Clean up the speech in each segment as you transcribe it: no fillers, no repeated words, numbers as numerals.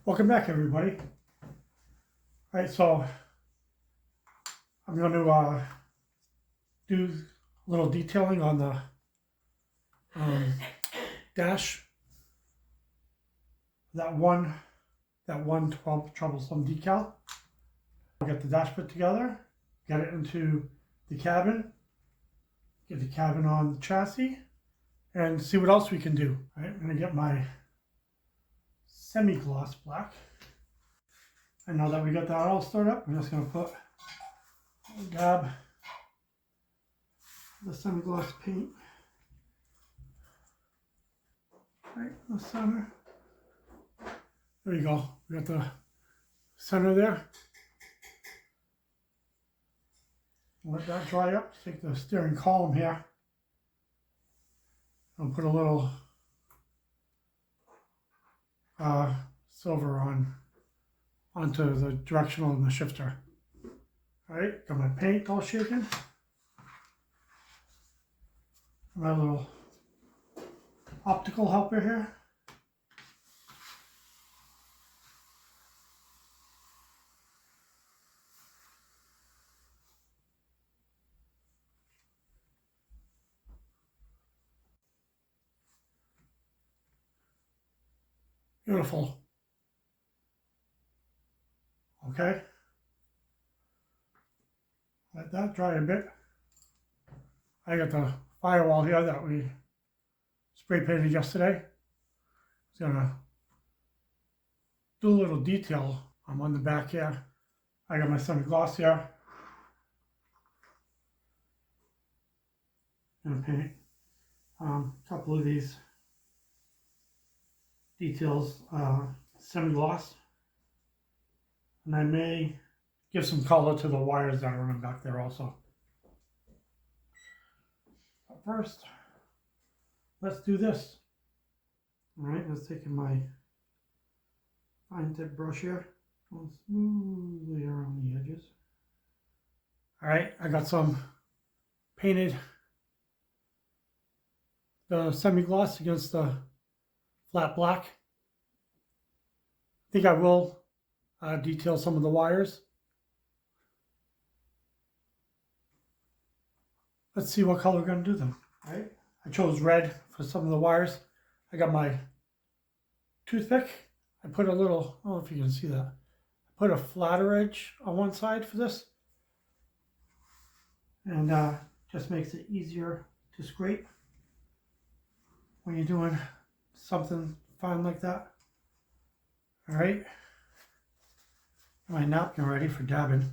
Welcome back, everybody. All right, so I'm going to do a little detailing on the dash. That one troublesome decal. I'll get the dash put together, get it into the cabin, get the cabin on the chassis, and see what else we can do. All right, I'm going to get my semi-gloss black. And now that we got that all stirred up, I'm just going to put a dab of the semi-gloss paint right in the center. There you go. We got the center there. Let that dry up. Take the steering column here. I'll put a little silver onto the directional and the shifter. All right, got my paint all shaken. My little optical helper here. Beautiful. Okay. Let that dry a bit. I got the firewall here that we spray painted yesterday. It's gonna do a little detail on the back here. I got my semi-gloss here. Gonna paint a couple of these details semi-gloss, and I may give some color to the wires that are running back there also. But first, let's do this. All right, let's take my fine tip brush here, going smoothly around the edges. All right, I got some painted the semi-gloss against the flat black. I think I will detail some of the wires. Let's see what color we're going to do them. All right, I chose red for some of the wires. I got my toothpick. I put a little, I don't know if you can see that. I put a flatter edge on one side for this. And just makes it easier to scrape when you're doing something fine like that. All right, my napkin ready for dabbing.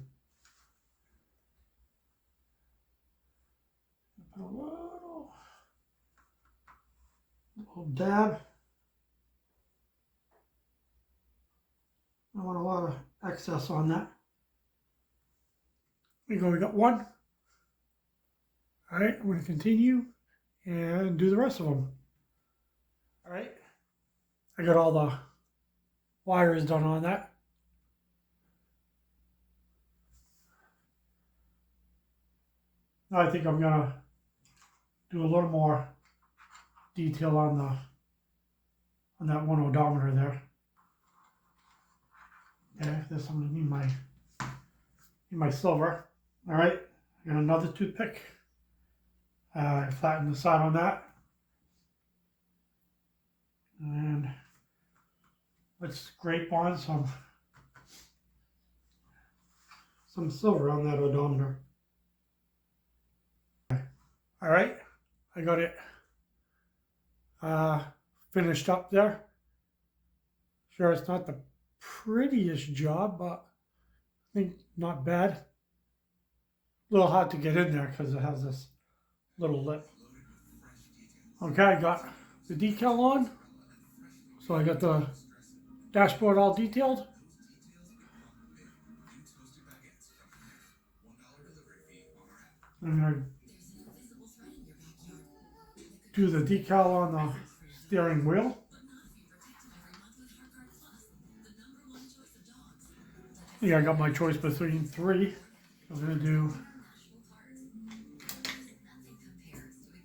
Put a little dab. I don't want a lot of excess on that. There you go, we got one. All right, I'm going to continue and do the rest of them. All right, I got all the wires done on that. Now I think I'm gonna do a little more detail on that one odometer there. Okay, this I'm gonna need my silver. All right, I got another toothpick. I flattened the side on that. And let's scrape on some silver on that odometer. All right, I got it finished up there. Sure, it's not the prettiest job, but I think not bad. A little hard to get in there because it has this little lip. Okay, I got the decal on. So I got the dashboard all detailed. I'm going to do the decal on the steering wheel. Yeah, I got my choice between three. I'm going to do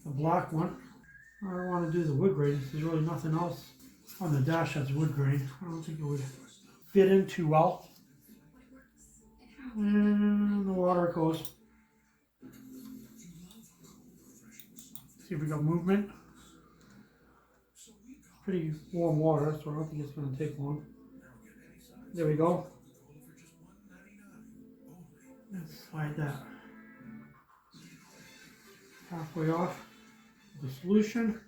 the black one. I don't want to do the wood grain. There's really nothing else on the dash that's wood grain. I don't think it would fit in too well. And the water it goes. See if we got movement. Pretty warm water, so I don't think it's going to take long. There we go. Let's slide that halfway off the solution.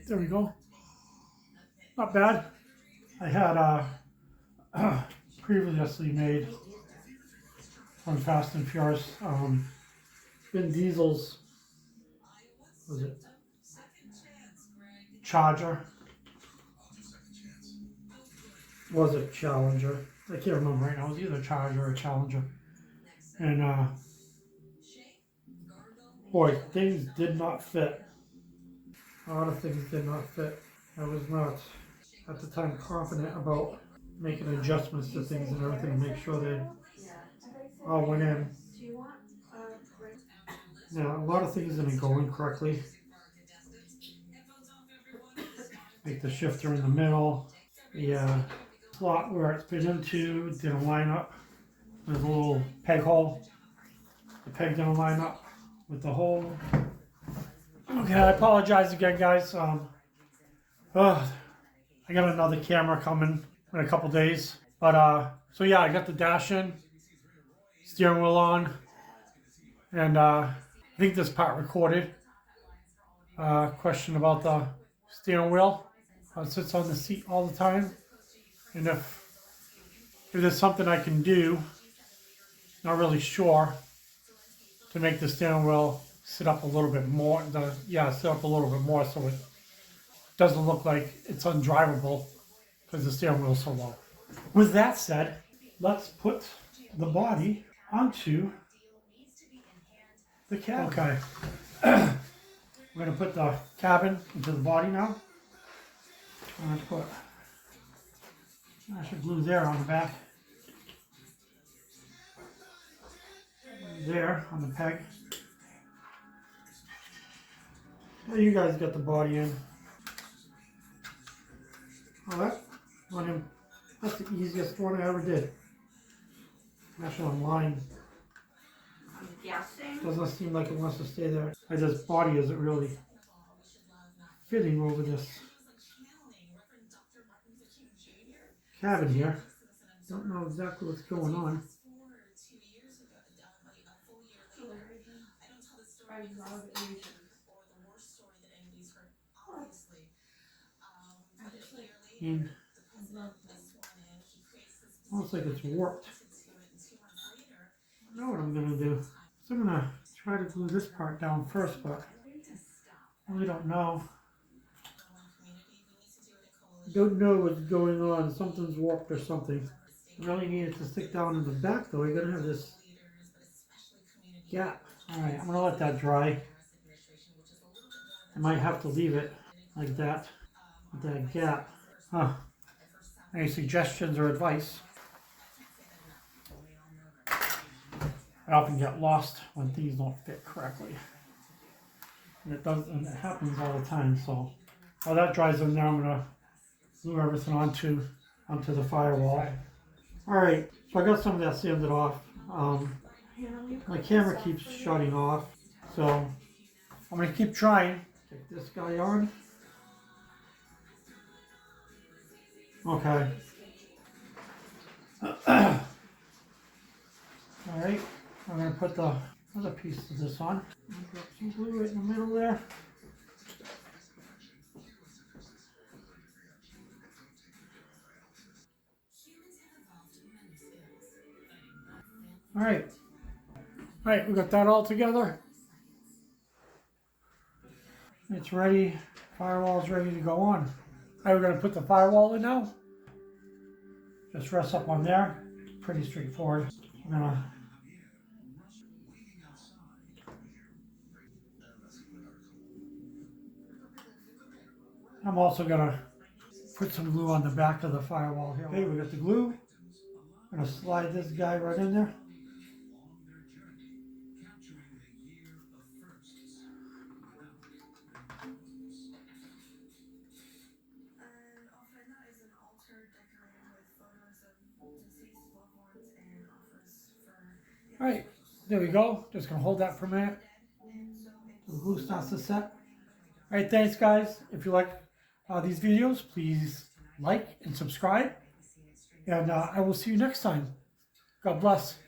There we go. Not bad. I had previously made on Fast and Furious Vin Diesel's, was it Charger? Was it Challenger? I can't remember right now. It was either Charger or Challenger. And boy, things did not fit. A lot of things did not fit. I was not at the time confident about making adjustments to things and everything to make sure they all went in. Now, a lot of things didn't go in correctly. Like the shifter in the middle, the slot where it's been into didn't line up. There's a little peg hole. The peg didn't line up with the hole. Okay, I apologize again, guys. I got another camera coming in a couple days. But so yeah, I got the dash in, steering wheel on, and I think this part recorded. Question about the steering wheel. How it sits on the seat all the time, and if there's something I can do, not really sure, to make the steering wheel sit up a little bit more. Sit up a little bit more so it doesn't look like it's undrivable because the steering wheel is so low. With that said, let's put the body onto the cabin. Okay. We're going to put the cabin into the body now. I'm going to put some glue there on the back. There on the peg. Well, you guys got the body in. Alright. That's the easiest one I ever did. Actually online. I'm guessing. Doesn't seem like it wants to stay there. This body isn't really fitting over this cabin here. Don't know exactly what's going on. And almost like it's warped. I know what I'm gonna do. So I'm gonna try to glue this part down first, but I really don't know. Don't know what's going on. Something's warped or something. I really need it to stick down in the back though. You're gonna have this gap. Alright, I'm gonna let that dry. I might have to leave it like that, with that gap. Huh. Any suggestions or advice? I often get lost when things don't fit correctly. And it happens all the time, so while that dries in there, I'm gonna glue everything onto the firewall. Alright, so I got some of that sanded off. My camera keeps shutting off, so I'm gonna keep trying. Take this guy on. Okay. Alright, I'm gonna put the other piece of this on. Drop some glue right in the middle there. Alright. Alright, we got that all together. It's ready. Firewall's ready to go on. Alright, we're gonna put the firewall in now. Just rest up on there. Pretty straightforward. I'm also gonna put some glue on the back of the firewall here. Okay, we got the glue. I'm gonna slide this guy right in there. All right, there we go. Just gonna hold that for a minute. The glue starts to set. All right, thanks guys. If you like these videos, please like and subscribe. And I will see you next time. God bless.